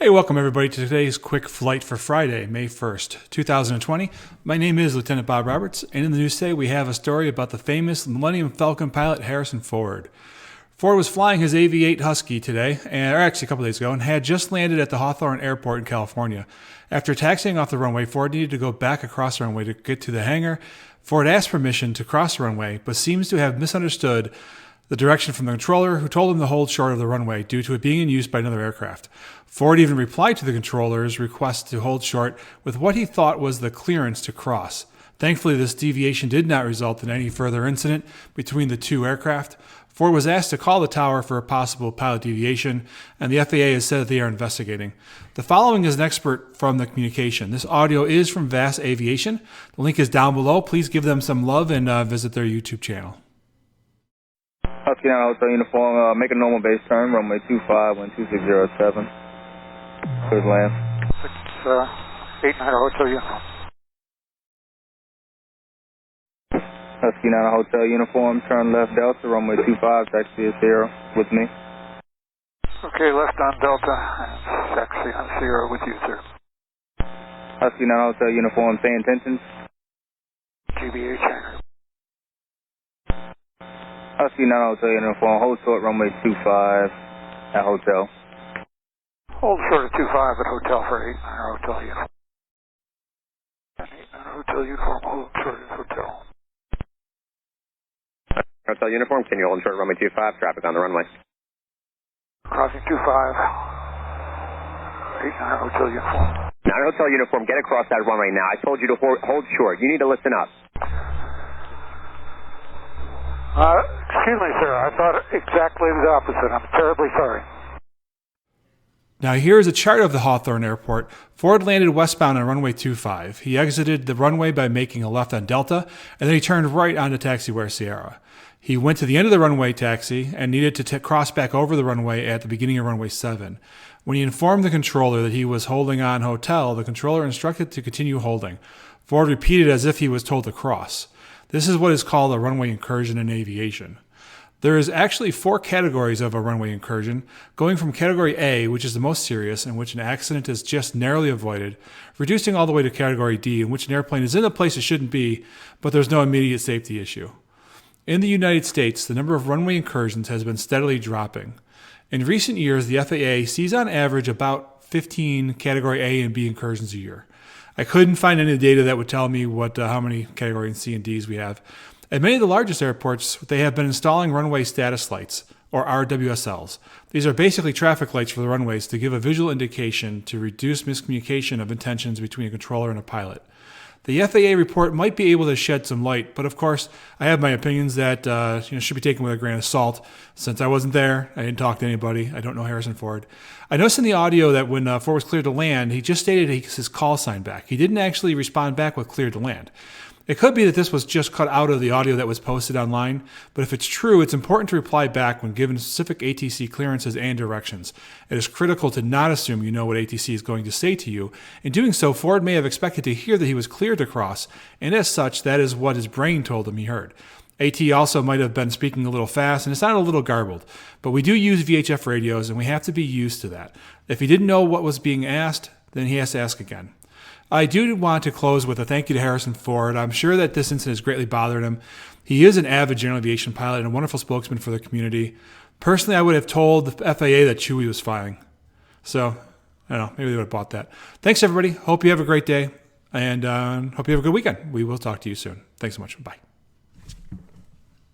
Hey, welcome everybody to today's quick flight for Friday, May 1st, 2020. My name is Lieutenant Bob Roberts, and in the news today we have a story about the famous Millennium Falcon pilot Harrison Ford. Ford was flying his AV-8 Husky today, or actually a couple days ago, and had just landed at the Hawthorn Airport in California. After taxiing off the runway, Ford needed to go back across the runway to get to the hangar. Ford asked permission to cross the runway, but seems to have misunderstood the direction from the controller, who told him to hold short of the runway due to it being in use by another aircraft. Ford even replied to the controller's request to hold short with what he thought was the clearance to cross. Thankfully, this deviation did not result in any further incident between the two aircraft. Ford was asked to call the tower for a possible pilot deviation, and the FAA has said that they are investigating. The following is an expert from the communication. This audio is from VASAviation. The link is down below. Please give them some love and visit their YouTube channel. Husky 9 Hotel Uniform, make a normal base turn, runway 25, wind 2607. Clear to land. 89 Hotel Uniform. Husky 9 Hotel Uniform, turn left Delta, runway 25, taxi is 0, with me. Okay, left on Delta, and taxi on 0 with you, sir. Husky 9 Hotel Uniform, pay intentions. GBH hangar. Husky 9 Hotel Uniform, hold short, runway 25 at hotel. Hold short at 25 at hotel for 89 Hotel Uniform. 89 Hotel Uniform, hold short at hotel. Hotel Uniform, can you hold short runway 25, traffic on the runway? Crossing 25, 89 Hotel Uniform. 9 Hotel Uniform, get across that runway now. I told you to hold short. You need to listen up. Excuse me, sir. I thought exactly the opposite. I'm terribly sorry. Now here is a chart of the Hawthorn Airport. Ford landed westbound on runway 25. He exited the runway by making a left on Delta, and then he turned right onto taxiway Sierra. He went to the end of the runway taxi and needed to cross back over the runway at the beginning of runway 7. When he informed the controller that he was holding on hotel, the controller instructed to continue holding. Ford repeated as if he was told to cross. This is what is called a runway incursion in aviation. There is actually 4 categories of a runway incursion, going from category A, which is the most serious, in which an accident is just narrowly avoided, reducing all the way to category D, in which an airplane is in a place it shouldn't be, but there's no immediate safety issue. In the United States, the number of runway incursions has been steadily dropping. In recent years, the FAA sees on average about 15 category A and B incursions a year. I couldn't find any data that would tell me how many category C and Ds we have. At many of the largest airports, they have been installing runway status lights, or RWSLs. These are basically traffic lights for the runways to give a visual indication to reduce miscommunication of intentions between a controller and a pilot. The FAA report might be able to shed some light, but of course, I have my opinions that should be taken with a grain of salt. Since I wasn't there, I didn't talk to anybody. I don't know Harrison Ford. I noticed in the audio that when Ford was cleared to land, he just stated his call sign back. He didn't actually respond back with cleared to land. It could be that this was just cut out of the audio that was posted online, but if it's true, it's important to reply back when given specific ATC clearances and directions. It is critical to not assume you know what ATC is going to say to you. In doing so, Ford may have expected to hear that he was cleared to cross, and as such, that is what his brain told him he heard. AT also might have been speaking a little fast, and it sounded a little garbled, but we do use VHF radios, and we have to be used to that. If he didn't know what was being asked, then he has to ask again. I do want to close with a thank you to Harrison Ford. I'm sure that this incident has greatly bothered him. He is an avid general aviation pilot and a wonderful spokesman for the community. Personally, I would have told the FAA that Chewy was flying. So, I don't know, maybe they would have bought that. Thanks, everybody. Hope you have a great day, and hope you have a good weekend. We will talk to you soon. Thanks so much. Bye.